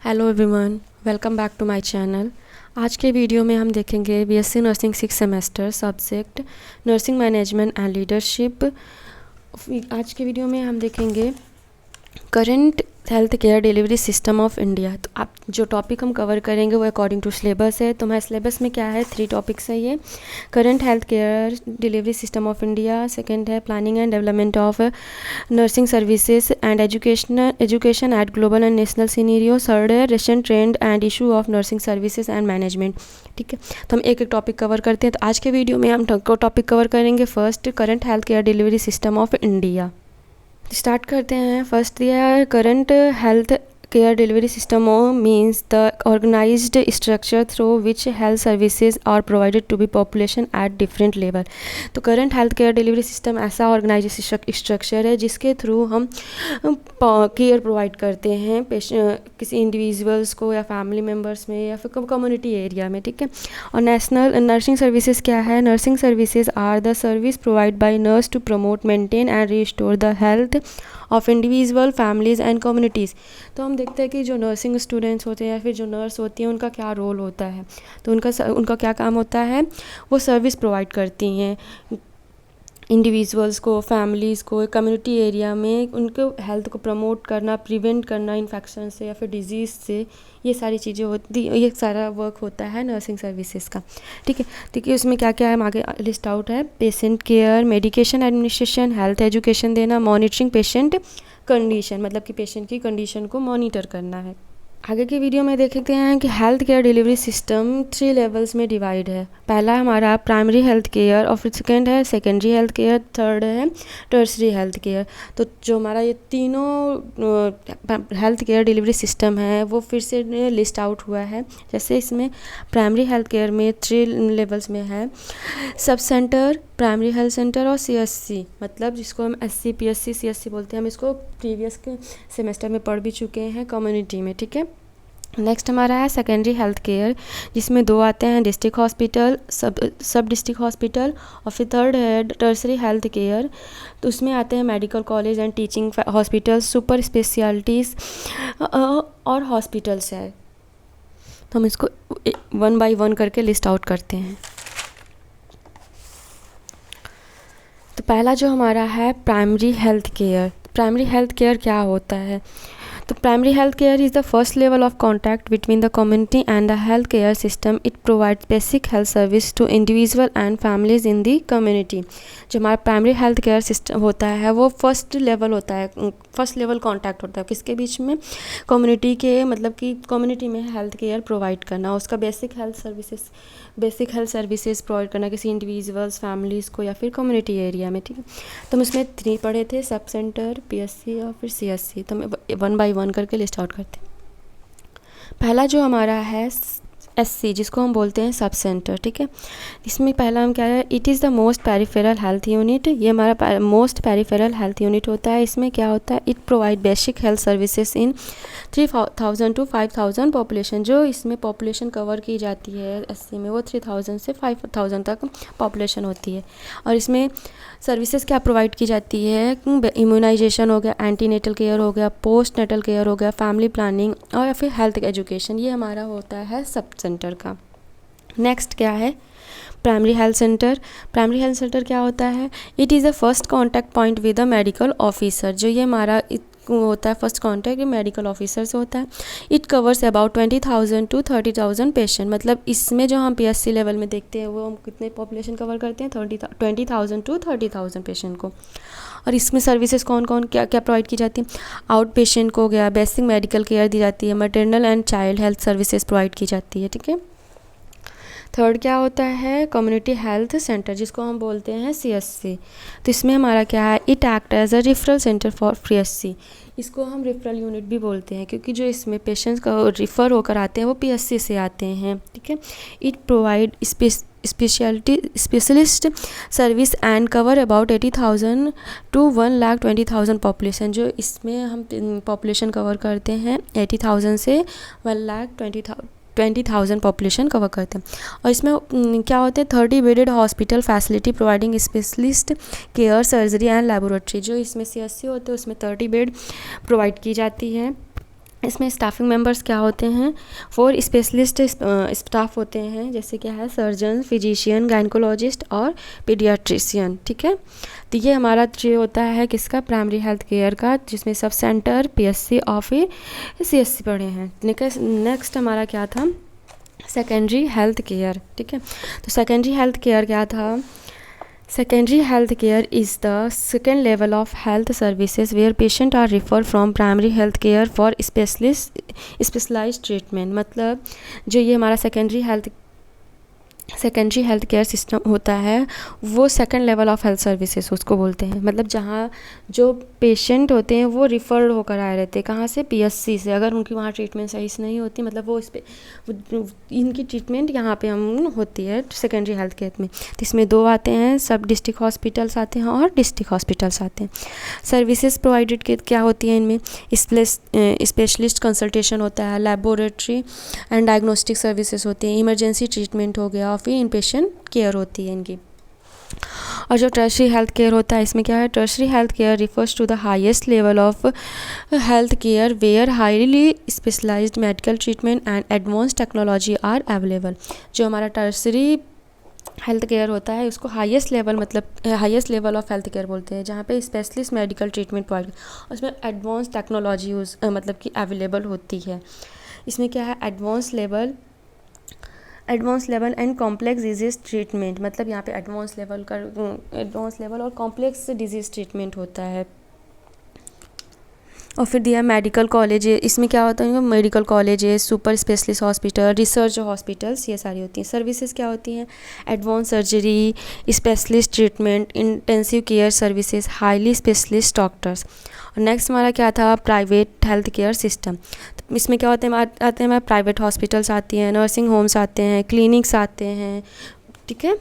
Hello everyone, welcome back to my channel. आज के video में हम देखेंगे BSc nursing 6 semester subject nursing management and leadership. आज के वीडियो में हम देखेंगे current health care delivery system of India. तो आप जो टॉपिक हम कवर करेंगे वो अकॉर्डिंग टू सिलेबस है। तो हमारे सिलेबस में क्या है, 3 टॉपिक्स है ये। Current health care delivery system of India, second है planning and development of nursing services and education at global and national scenario, third है recent trend and issue of nursing services and management. ठीक है, तो हम एक एक topic cover करते हैं। तो आज के वीडियो में हम टॉपिक कवर करेंगे first current health care delivery system of India. Start करते हैं। फर्स्ट दिया है current health care delivery system means the organised structure through which health services are provided to be population at different level. तो current health care delivery system ऐसा organise structure है जिसके through हम care provide करते हैं किसी individuals को या फैमिली मेम्बर्स में या फिर कम्युनिटी एरिया में। ठीक है, और नेशनल नर्सिंग सर्विसेज क्या है? Nursing services are the service provide by nurse to promote maintain and restore the health of individual families and communities. तो हम देखते हैं कि जो नर्सिंग स्टूडेंट्स होते हैं या फिर जो नर्स होती हैं उनका क्या रोल होता है। तो उनका क्या काम होता है, वो सर्विस प्रोवाइड करती हैं इंडिविजुअल्स को, फैमिलीज़ को, कम्युनिटी एरिया में उनको हेल्थ को प्रमोट करना, प्रिवेंट करना इन्फेक्शन से या फिर डिजीज़ से। ये सारी चीज़ें होती, ये सारा वर्क होता है नर्सिंग सर्विसेज का। ठीक है, ठीक है, उसमें क्या क्या है आगे लिस्ट आउट है। Patient care, medication administration, health education देना, मॉनिटरिंग पेशेंट कंडीशन, मतलब कि पेशेंट की कंडीशन को मॉनिटर करना है। आगे की वीडियो में देखते हैं कि health care delivery system 3 levels में डिवाइड है। पहला हमारा प्राइमरी हेल्थ केयर और फिर सेकेंड है सेकेंडरी हेल्थ केयर, थर्ड है टर्सरी हेल्थ केयर। तो जो हमारा ये तीनों हेल्थ केयर डिलीवरी सिस्टम है वो फिर से लिस्ट आउट हुआ है। जैसे इसमें प्राइमरी हेल्थ केयर में 3 लेवल्स में है, sub centre, primary health centre और सीएससी, मतलब जिसको हम एससी, पीएससी, सीएससी बोलते हैं। हम इसको प्रीवियस के सेमेस्टर में पढ़ भी चुके हैं कम्युनिटी में। ठीक है, नेक्स्ट हमारा है सेकेंडरी हेल्थ केयर, जिसमें 2 आते हैं, डिस्ट्रिक्ट हॉस्पिटल, सब डिस्ट्रिक्ट हॉस्पिटल, और फिर थर्ड है टर्सरी हेल्थ केयर। तो उसमें आते हैं medical college and teaching hospital, super specialities और हॉस्पिटल्स है। तो हम इसको 1 बाय 1 करके लिस्ट आउट करते हैं। तो पहला जो हमारा है primary health care. Primary health care क्या होता है? तो primary health care is the first level of contact between the community and the health care system. It provides basic health service to individual and families in the community. जो हमारा primary health care system होता है वो first level होता है, first level contact होता है किसके बीच में? कम्युनिटी के, मतलब कि कम्युनिटी में हेल्थ केयर प्रोवाइड करना, उसका बेसिक हेल्थ सर्विसेज प्रोवाइड करना किसी इंडिविजुअल्स, फैमिलीज़ को या फिर कम्युनिटी एरिया में। ठीक है, तो हम इसमें 3 पढ़े थे, सब सेंटर, पीएससी और फिर सीएससी। तो हम 1 बाय 1 करके लिस्ट आउट करते हैं। पहला जो हमारा है एससी, जिसको हम बोलते हैं सब सेंटर। ठीक है, इसमें पहला हम क्या है, it is the most peripheral health unit. ये हमारा मोस्ट पेरिफेरल हेल्थ यूनिट होता है। इसमें क्या होता है, it provide basic health services in 3000 to 5000 population. जो इसमें पॉपुलेशन कवर की जाती है एससी में वो 3000 से 5000 तक पॉपुलेशन होती है। और इसमें सर्विसेज क्या प्रोवाइड की जाती है? इम्यूनाइजेशन हो गया, एंटीनेटल केयर हो गया, पोस्ट नेटल केयर हो गया, फैमिली प्लानिंग और या फिर हेल्थ एजुकेशन। ये हमारा होता है सब सेंटर का। नेक्स्ट क्या है, primary health centre. Primary health centre क्या होता है? It is the first contact point with the medical officer. जो ये हमारा होता है फर्स्ट कॉन्टैक्ट, ये मेडिकल ऑफिसर से होता है। It covers about 20,000 to 30,000 patient. मतलब इसमें जो हम पीएससी लेवल में देखते हैं वो हम कितने पॉपुलेशन कवर करते हैं? 20,000 to 30,000 पेशेंट को। और इसमें सर्विसेज कौन कौन क्या क्या प्रोवाइड की जाती है? आउट पेशेंट को हो गया, बेसिक मेडिकल केयर दी जाती है, maternal and child health services provide की जाती है। ठीक है, थर्ड क्या होता है, कम्युनिटी हेल्थ सेंटर, जिसको हम बोलते हैं सीएससी। तो इसमें हमारा क्या है, it act as a referral centre for PSC. इसको हम रेफरल यूनिट भी बोलते हैं क्योंकि जो इसमें पेशेंट्स का रेफ़र होकर आते हैं वो पीएससी से आते हैं। ठीक है, it provide specialist service and cover about 80,000 to 1,20,000 population. जो इसमें हम पॉपुलेशन कवर करते हैं 80,000 से 1,20,000 पॉपुलेशन कवर करते हैं। और इसमें क्या होते हैं, 30 bedded hospital facility providing specialist care, surgery and laboratory. जो इसमें सीएससी होते हैं उसमें 30 बेड प्रोवाइड की जाती है इसमें स्टाफिंग मेंबर्स क्या होते हैं, 4 स्पेशलिस्ट स्टाफ होते हैं, जैसे क्या है सर्जन, फिजिशियन, गायनकोलॉजिस्ट और पीडियाट्रिशियन। ठीक है, तो ये हमारा ट्री होता है किसका, प्राइमरी हेल्थ केयर का, जिसमें सब सेंटर, पीएससी और फिर सीएससी पढ़े हैं। नेक्स्ट हमारा क्या था, सेकेंडरी हेल्थ केयर। ठीक है, तो सेकेंडरी हेल्थ केयर क्या था, secondary health care is the second level of health services where patients are referred from primary health care for specialized treatment। मतलब जो ये हमारा सेकेंडरी हेल्थ केयर सिस्टम होता है वो second level of health services उसको बोलते हैं। मतलब जहाँ जो पेशेंट होते हैं वो रिफ़र्ड होकर आए रहते हैं, कहाँ से, पीएससी से। अगर उनकी वहाँ ट्रीटमेंट सही से नहीं होती, मतलब वो इनकी ट्रीटमेंट यहाँ पे हम होती है सेकेंडरी हेल्थ केयर में। तो इसमें 2 आते हैं, सब डिस्ट्रिक्ट हॉस्पिटल्स आते हैं और डिस्ट्रिक्ट हॉस्पिटल्स आते हैं। सर्विसेज प्रोवाइडेड के क्या होती हैं इनमें, स्पेशलिस्ट कंसल्टेशन होता है, लेबोरेटरी एंड डायग्नोस्टिक सर्विसेज होती हैं, इमरजेंसी ट्रीटमेंट हो गया, और फिर इनपेशेंट केयर होती है इनकी। और जो टर्शरी हेल्थ केयर होता है इसमें क्या है, tertiary health care refers to the highest level of health care where highly specialised medical treatment and advance technology are available. जो हमारा टर्शरी हेल्थ केयर होता है उसको हाईएस्ट लेवल, मतलब highest level of health care बोलते हैं, जहाँ पे स्पेशलिस्ट मेडिकल ट्रीटमेंट प्रोवाइड, उसमें एडवांस टेक्नोलॉजी मतलब कि अवेलेबल होती है। इसमें क्या है, advance level and complex disease treatment, मतलब यहाँ पे एडवांस लेवल और कॉम्प्लेक्स डिजीज़ ट्रीटमेंट होता है। और फिर दिया मेडिकल कॉलेज, इसमें क्या होता है, medical colleges, super specialist hospital, research hospitals, ये सारी होती हैं। सर्विसेज क्या होती हैं, advance surgery, specialist treatment, intensive care services, highly specialist doctors. और नेक्स्ट हमारा क्या था, प्राइवेट हेल्थ केयर सिस्टम। तो इसमें क्या होते हैं, आते हैं हमारे प्राइवेट हॉस्पिटल्स आती हैं, नर्सिंग होम्स आते हैं, क्लिनिक्स आते हैं। ठीक है,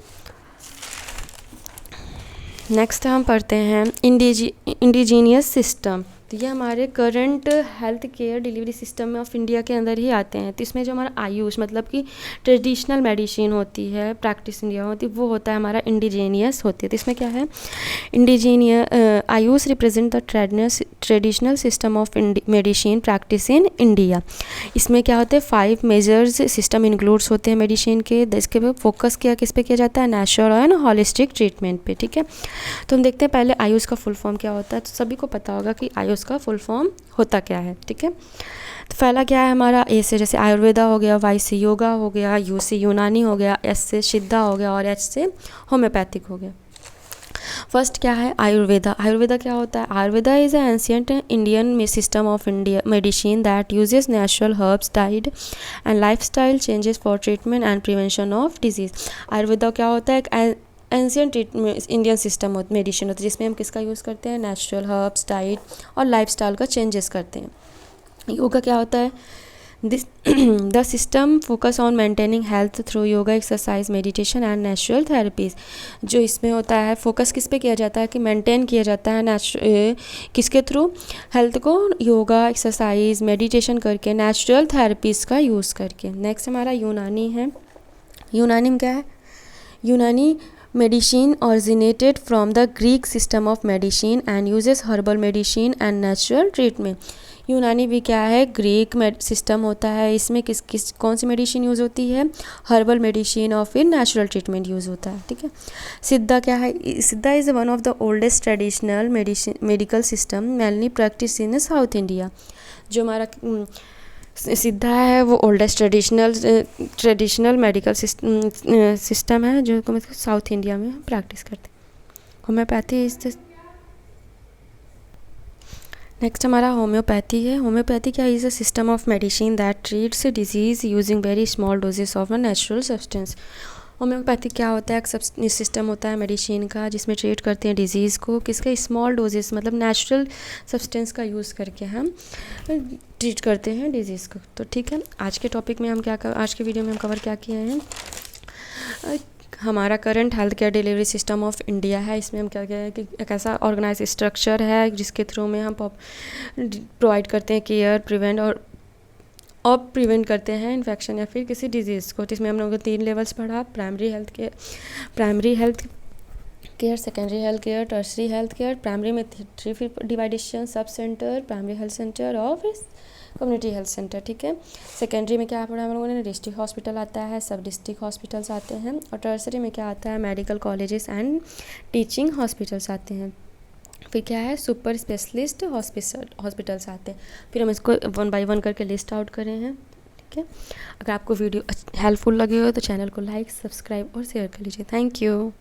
नेक्स्ट हम पढ़ते हैं इंडिजीनियस सिस्टम। तो ये हमारे current health care delivery system में ऑफ इंडिया के अंदर ही आते हैं। तो इसमें जो हमारा आयुष, मतलब कि ट्रेडिशनल मेडिसिन होती है, प्रैक्टिस इंडिया होती है, वो होता है हमारा इंडिजीनियस होती है। तो इसमें क्या है, Ayush represent the traditional system of medicine practice in India. इसमें क्या होते हैं, 5 मेजर्स सिस्टम इंक्लूड्स होते हैं मेडिसिन के। इसके पे फोकस किस पे किया जाता है, नेचुरल एंड होलिस्टिक ट्रीटमेंट पे। ठीक है, तो हम देखते हैं पहले आयुष का फुल फॉर्म क्या होता है। तो सभी को पता होगा कि आयुष का फुल फॉर्म होता क्या है। ठीक है, तो पहला क्या है हमारा, ए से जैसे आयुर्वेदा हो गया, वाई से योगा हो गया, यू से यूनानी हो गया, एस से सिद्धा हो गया और एच से होम्योपैथिक हो गया। फर्स्ट क्या है, आयुर्वेदा। आयुर्वेदा क्या होता है, Ayurveda is a ancient Indian system of India medicine that uses natural herbs, diet and lifestyle changes for treatment and prevention of disease. Ayurveda क्या होता है, एक एंशियंट इंडियन सिस्टम मेडिसिन होता है जिसमें हम किसका यूज़ करते हैं, नेचुरल हर्ब्स, डाइट और लाइफस्टाइल का चेंजेस करते हैं। योगा क्या होता है, the system focus on maintaining health through yoga, exercise, meditation and natural therapies. जो इसमें होता है फोकस किस पे किया जाता है कि मेंटेन किया जाता है किसके थ्रू, हेल्थ को योगा, एक्सरसाइज, मेडिटेशन करके, नेचुरल थेरेपीज़ का यूज़ करके। नेक्स्ट हमारा यूनानी है। यूनानी में क्या है, यूनानी medicine originated from the Greek system of medicine and uses herbal medicine and natural treatment। यूनानी भी क्या है, ग्रीक सिस्टम होता है। इसमें कौन सी मेडिसिन यूज़ होती है, हर्बल मेडिसिन और फिर नेचुरल ट्रीटमेंट यूज़ होता है। ठीक है, सिद्धा क्या है, सिद्धा is one of the oldest traditional medical system mainly practice in south India. जो हमारा सिद्धा है वो ओल्डेस्ट ट्रेडिशनल मेडिकल सिस्टम है जो मतलब साउथ इंडिया में प्रैक्टिस करते हैं। होम्योपैथी इज द नेक्स्ट हमारा होम्योपैथी है। होम्योपैथी क्या is a system of medicine that treats disease using very small doses of a natural substance. Homeopathy क्या होता है, एक सिस्टम होता है मेडिसिन का जिसमें ट्रीट करते हैं डिजीज़ को किसके, स्मॉल डोजेस, मतलब नेचुरल सब्सटेंस का यूज़ करके हम ट्रीट करते हैं डिजीज़ को। तो ठीक है, आज के टॉपिक में हम आज के वीडियो में हम कवर क्या किए हैं, हमारा current health care delivery system of India है। इसमें हम क्या है कि एक ऐसा ऑर्गेनाइज स्ट्रक्चर है जिसके थ्रू में हम प्रोवाइड करते हैं केयर, प्रिवेंट करते हैं इन्फेक्शन या फिर किसी डिजीज़ को। इसमें हम लोगों को 3 लेवल्स पढ़ा, primary health care, secondary health care, tertiary health care. Primary में 3 डिवाइडेशन, sub centre, primary health centre और फिर कम्युनिटी हेल्थ सेंटर, ठीक है। सेकेंडरी में क्या पढ़ा हम लोगों ने, डिस्ट्रिक्ट हॉस्पिटल आता है, सब डिस्ट्रिक्ट हॉस्पिटल्स आते हैं, और टर्सरी में क्या आता है, medical colleges and teaching hospitals आते हैं। फिर क्या है, सुपर स्पेशलिस्ट हॉस्पिटल्स आते हैं। फिर हम इसको 1 बाय 1 करके लिस्ट आउट करे हैं, ठीक है। अगर आपको वीडियो हेल्पफुल लगे हो तो चैनल को लाइक, सब्सक्राइब और शेयर कर लीजिए। Thank you.